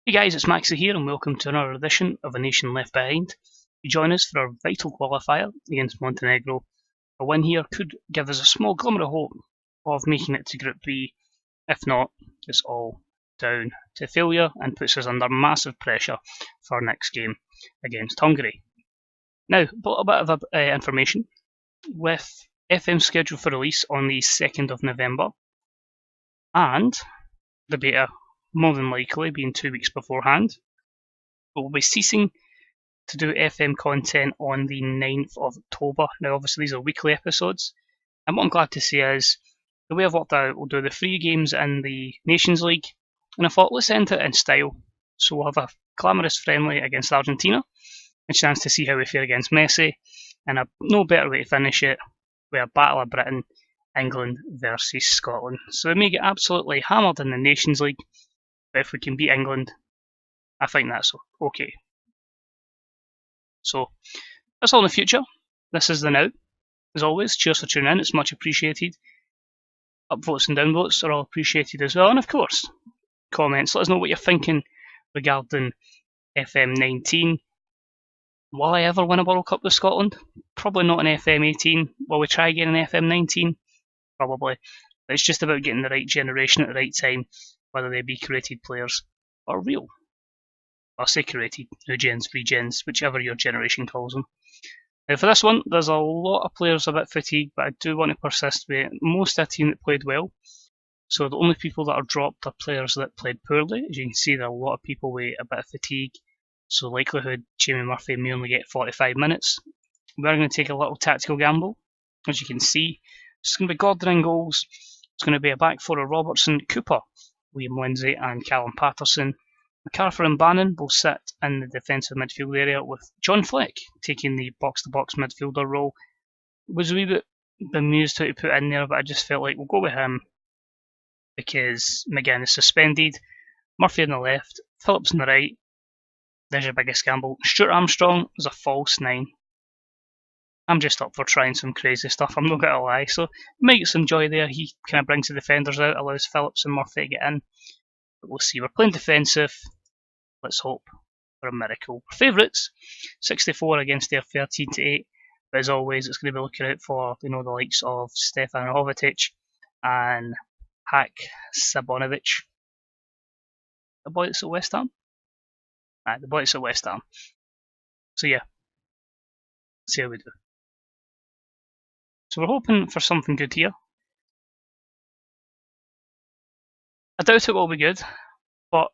Hey guys, it's Maxie here and welcome to another edition of A Nation Left Behind. You join us for our vital qualifier against Montenegro. A win here could give us a small glimmer of hope of making it to Group B. If not, it's all down to failure and puts us under massive pressure for our next game against Hungary. Now, a little bit of information. With FM scheduled for release on the 2nd of November and the beta more than likely being 2 weeks beforehand, but we'll be ceasing to do FM content on the 9th of October. Now, obviously, these are weekly episodes, and what I'm glad to say is the way I've worked out, we'll do the 3 games in the Nations League, and I thought let's end it in style. So we'll have a glamorous friendly against Argentina, a chance to see how we fare against Messi, and no better way to finish it with a Battle of Britain, England versus Scotland. So we may get absolutely hammered in the Nations League, but if we can beat England, I think that's okay. So that's all in the future. This is the now. As always, cheers for tuning in. It's much appreciated. Upvotes and downvotes are all appreciated as well. And of course, comments. Let us know what you're thinking regarding FM19. Will I ever win a World Cup with Scotland? Probably not in FM18. Will we try again in FM19? Probably. But it's just about getting the right generation at the right time, whether they be created players or real. I'll say created, regens, whichever your generation calls them. Now for this one, there's a lot of players a bit fatigued, but I do want to persist with most of a team that played well. So the only people that are dropped are players that played poorly. As you can see, there are a lot of people with a bit of fatigue, so likelihood Jamie Murphy may only get 45 minutes. We're going to take a little tactical gamble. As you can see, it's going to be Gordon in goals. It's going to be a back four of Robertson, Cooper, William Lindsay and Callum Patterson. MacArthur and Bannon will sit in the defensive midfield area with John Fleck taking the box-to-box midfielder role. Was a wee bit bemused how to put in there, but I just felt like we'll go with him because McGinn is suspended. Murphy on the left, Phillips on the right. There's your biggest gamble. Stuart Armstrong is a false 9. I'm just up for trying some crazy stuff, I'm not going to lie. So, might get some joy there. He kind of brings the defenders out, allows Phillips and Murphy to get in. But we'll see. We're playing defensive. Let's hope for a miracle. Our favourites, 64 against their 13-8. But as always, it's going to be looking out for the likes of Stefan Jovetic and Hak Sabonovic. The boy that's at West Ham? The boy that's at West Ham. So yeah, let's see how we do. So we're hoping for something good here. I doubt it will be good, but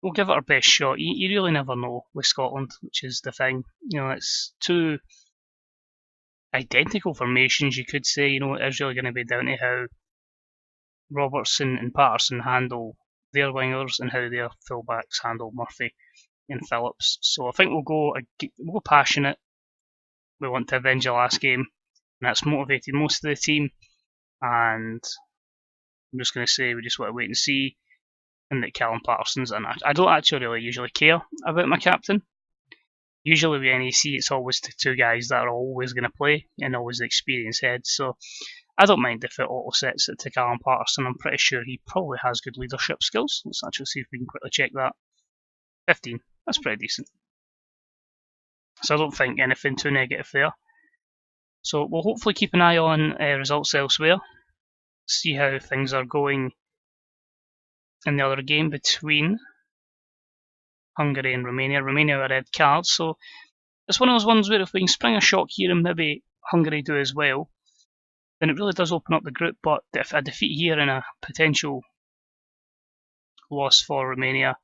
we'll give it our best shot. You really never know with Scotland, which is the thing. It's two identical formations, you could say. It is really going to be down to how Robertson and Patterson handle their wingers and how their fullbacks handle Murphy and Phillips. So I think we'll go passionate. We want to avenge the last game, and that's motivated most of the team. And I'm just going to say we just want to wait and see, and that Callum Patterson's in. I don't actually really usually care about my captain. Usually with NEC, it's always the 2 guys that are always going to play, and always the experienced heads. So I don't mind if it auto sets it to Callum Patterson. I'm pretty sure he probably has good leadership skills. Let's actually see if we can quickly check that. 15. That's pretty decent. So I don't think anything too negative there. So we'll hopefully keep an eye on results elsewhere. See how things are going in the other game between Hungary and Romania. Romania are red cards, so it's one of those ones where if we can spring a shock here and maybe Hungary do as well, then it really does open up the group. But if a defeat here and a potential loss for Romania,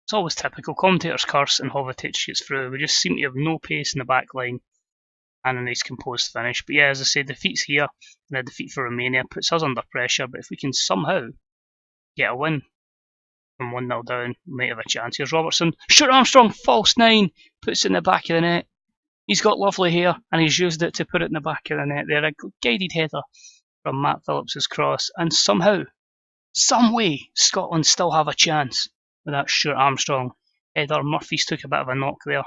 it's always typical. Commentators curse and Jovetic gets through. We just seem to have no pace in the back line and a nice composed finish. But yeah, as I say, defeats here and a defeat for Romania puts us under pressure. But if we can somehow get a win from 1-0 down, we might have a chance. Here's Robertson. Stuart Armstrong, false 9, puts it in the back of the net. He's got lovely hair and he's used it to put it in the back of the net there. A guided header from Matt Phillips' cross. And somehow, some way, Scotland still have a chance with that Stuart Armstrong header. Murphy's took a bit of a knock there,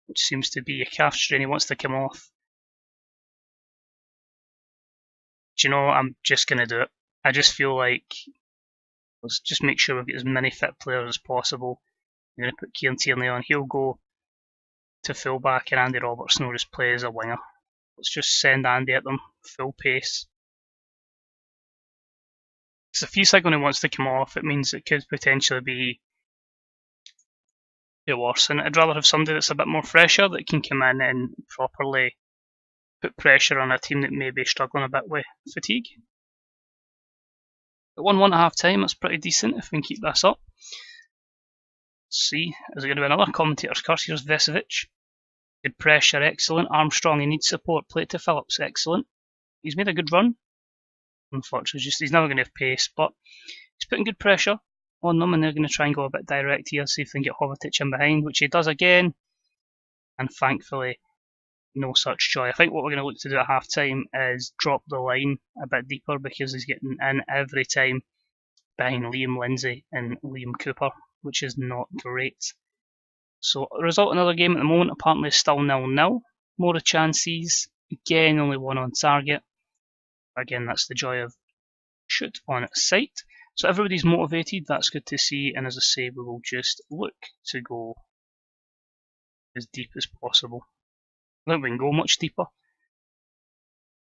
which seems to be a calf strain he wants to come off. Do you know, I'm just going to do it. I just feel like Let's just make sure we've got as many fit players as possible. I'm going to put Kieran Tierney on. He'll go to fullback and Andy Robertson will just play as a winger. Let's just send Andy at them, full pace. So if he's like when he wants to come off, it means it could potentially be worse. And I'd rather have somebody that's a bit more fresher that can come in and properly put pressure on a team that may be struggling a bit with fatigue. At 1-1 at half time, that's pretty decent if we can keep this up. Let's see, is it going to be another commentator's curse? Here's Vesovic. Good pressure, excellent. Armstrong, he needs support. Play it to Phillips, excellent. He's made a good run. Unfortunately, he's never going to have pace, but he's putting good pressure on them, and they're going to try and go a bit direct here, see if they can get Jovetic in behind, which he does again. And thankfully, no such joy. I think what we're going to look to do at half time is drop the line a bit deeper because he's getting in every time behind Liam Lindsay and Liam Cooper, which is not great. So, result in another game at the moment, apparently still 0-0. More chances, again only one on target. Again, that's the joy of shoot on sight. So everybody's motivated, that's good to see, and as I say, we will just look to go as deep as possible. I don't think we can go much deeper,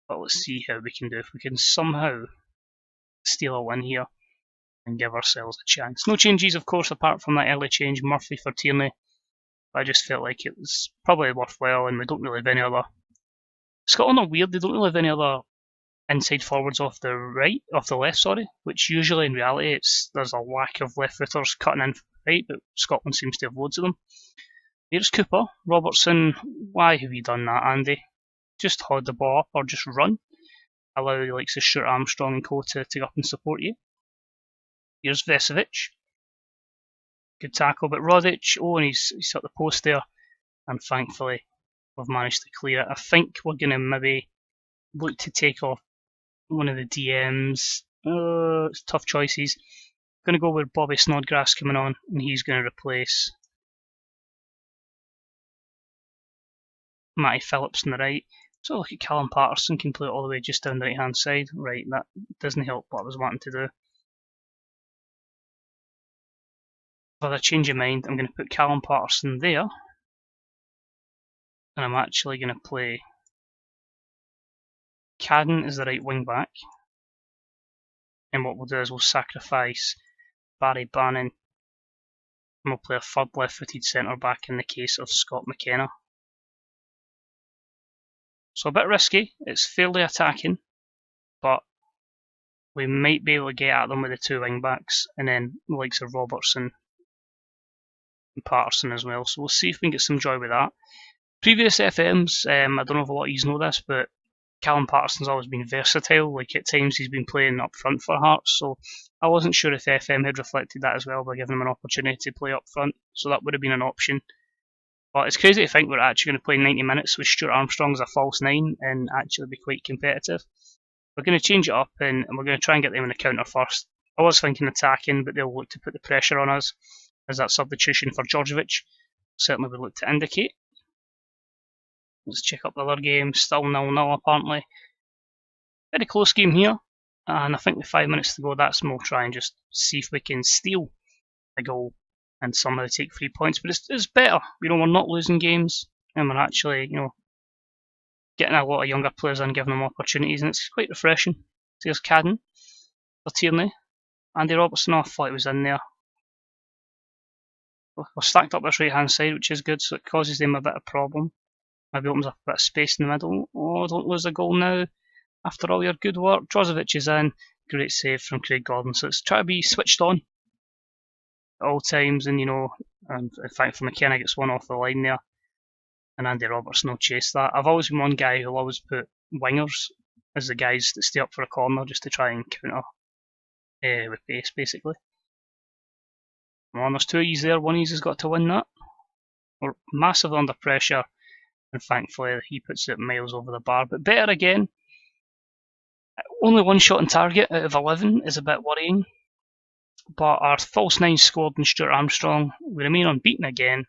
but let's see how we can do. If we can somehow steal a win here and give ourselves a chance. No changes, of course, apart from that early change, Murphy for Tierney. I just felt like it was probably worthwhile, and we don't really have any other... Scotland are weird, they don't really have any other inside forwards off the left, which usually in reality there's a lack of left footers cutting in from the right, but Scotland seems to have loads of them. Here's Cooper. Robertson, why have you done that, Andy? Just hold the ball up or just run. Allow the likes of Stuart Armstrong and co to go up and support you. Here's Vesovic. Good tackle, but Rodic, and he's at the post there, and thankfully we've managed to clear it. I think we're going to maybe look to take off one of the DMs. It's tough choices. Going to go with Bobby Snodgrass coming on, and he's going to replace Matty Phillips on the right. So look at Callum Patterson, can play it all the way just down the right hand side. Right, that doesn't help what I was wanting to do. If I change of mind, I'm going to put Callum Patterson there, and I'm actually going to play Cadden as the right wing back. And what we'll do is we'll sacrifice Barry Bannon, and we'll play a third left-footed centre back in the case of Scott McKenna. So a bit risky, it's fairly attacking, but we might be able to get at them with the two wing backs, and then the likes of Robertson and Patterson as well. So we'll see if we can get some joy with that. Previous FMs, I don't know if a lot of you know this, but Callum Patterson's always been versatile. Like at times he's been playing up front for Hearts, so I wasn't sure if FM had reflected that as well by giving him an opportunity to play up front. So that would have been an option. But it's crazy to think we're actually going to play 90 minutes with Stuart Armstrong as a false 9 and actually be quite competitive. We're going to change it up and we're going to try and get them in the counter first. I was thinking attacking, but they'll look to put the pressure on us as that substitution for Djordjevic certainly would look to indicate. Let's check up the other game. Still 0-0 apparently. Very close game here, and I think with 5 minutes to go, we'll try and just see if we can steal a goal and somehow take 3 points. But it's better, we're not losing games, and we're actually, getting a lot of younger players and giving them opportunities, and it's quite refreshing. So here's Cadden for Tierney. Andy Robertson, I thought he was in there. We're stacked up this right hand side, which is good, so it causes them a bit of problem. Maybe opens up a bit of space in the middle. Oh, don't lose the goal now. After all your good work, Djordjevic is in. Great save from Craig Gordon. So it's try to be switched on at all times, and and in fact, for McKenna gets one off the line there, and Andy Robertson will chase that. I've always been one guy who'll always put wingers as the guys that stay up for a corner just to try and counter with pace, basically. Come on, there's two of these there. One of these has got to win that. We're massively under pressure, and thankfully he puts it miles over the bar. But better again. Only one shot on target out of 11 is a bit worrying. But our false 9 scored in Stuart Armstrong. We remain unbeaten again.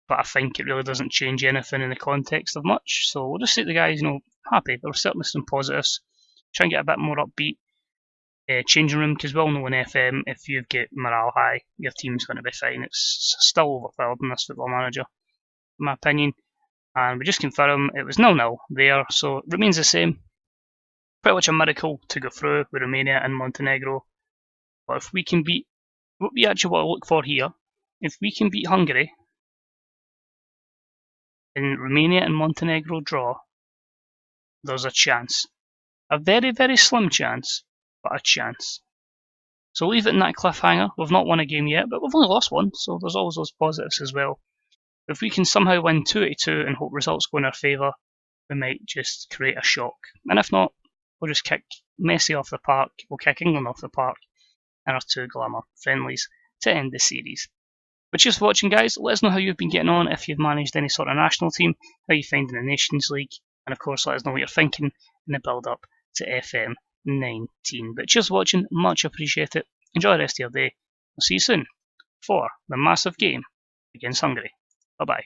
But I think it really doesn't change anything in the context of much. So we'll just say the guys, happy. There were certainly some positives. Try and get a bit more upbeat. changing room, because we all know in FM, if you get morale high, your team's going to be fine. It's still overfilled in this Football Manager, in my opinion. And we just confirm it was 0-0 there, so it remains the same. Pretty much a miracle to go through with Romania and Montenegro. But if we can beat, what we actually want to look for here, if we can beat Hungary and Romania and Montenegro draw, there's a chance. A very, very slim chance, but a chance. So leave it in that cliffhanger. We've not won a game yet, but we've only lost one, so there's always those positives as well. If we can somehow win 2-2 and hope results go in our favour, we might just create a shock. And if not, we'll just kick Messi off the park, we'll kick England off the park, and our 2 glamour friendlies to end the series. But cheers for watching, guys. Let us know how you've been getting on, if you've managed any sort of national team, how you find in the Nations League, and of course let us know what you're thinking in the build-up to FM19. But cheers for watching, much appreciate it. Enjoy the rest of your day. We'll see you soon for the massive game against Hungary. Bye-bye.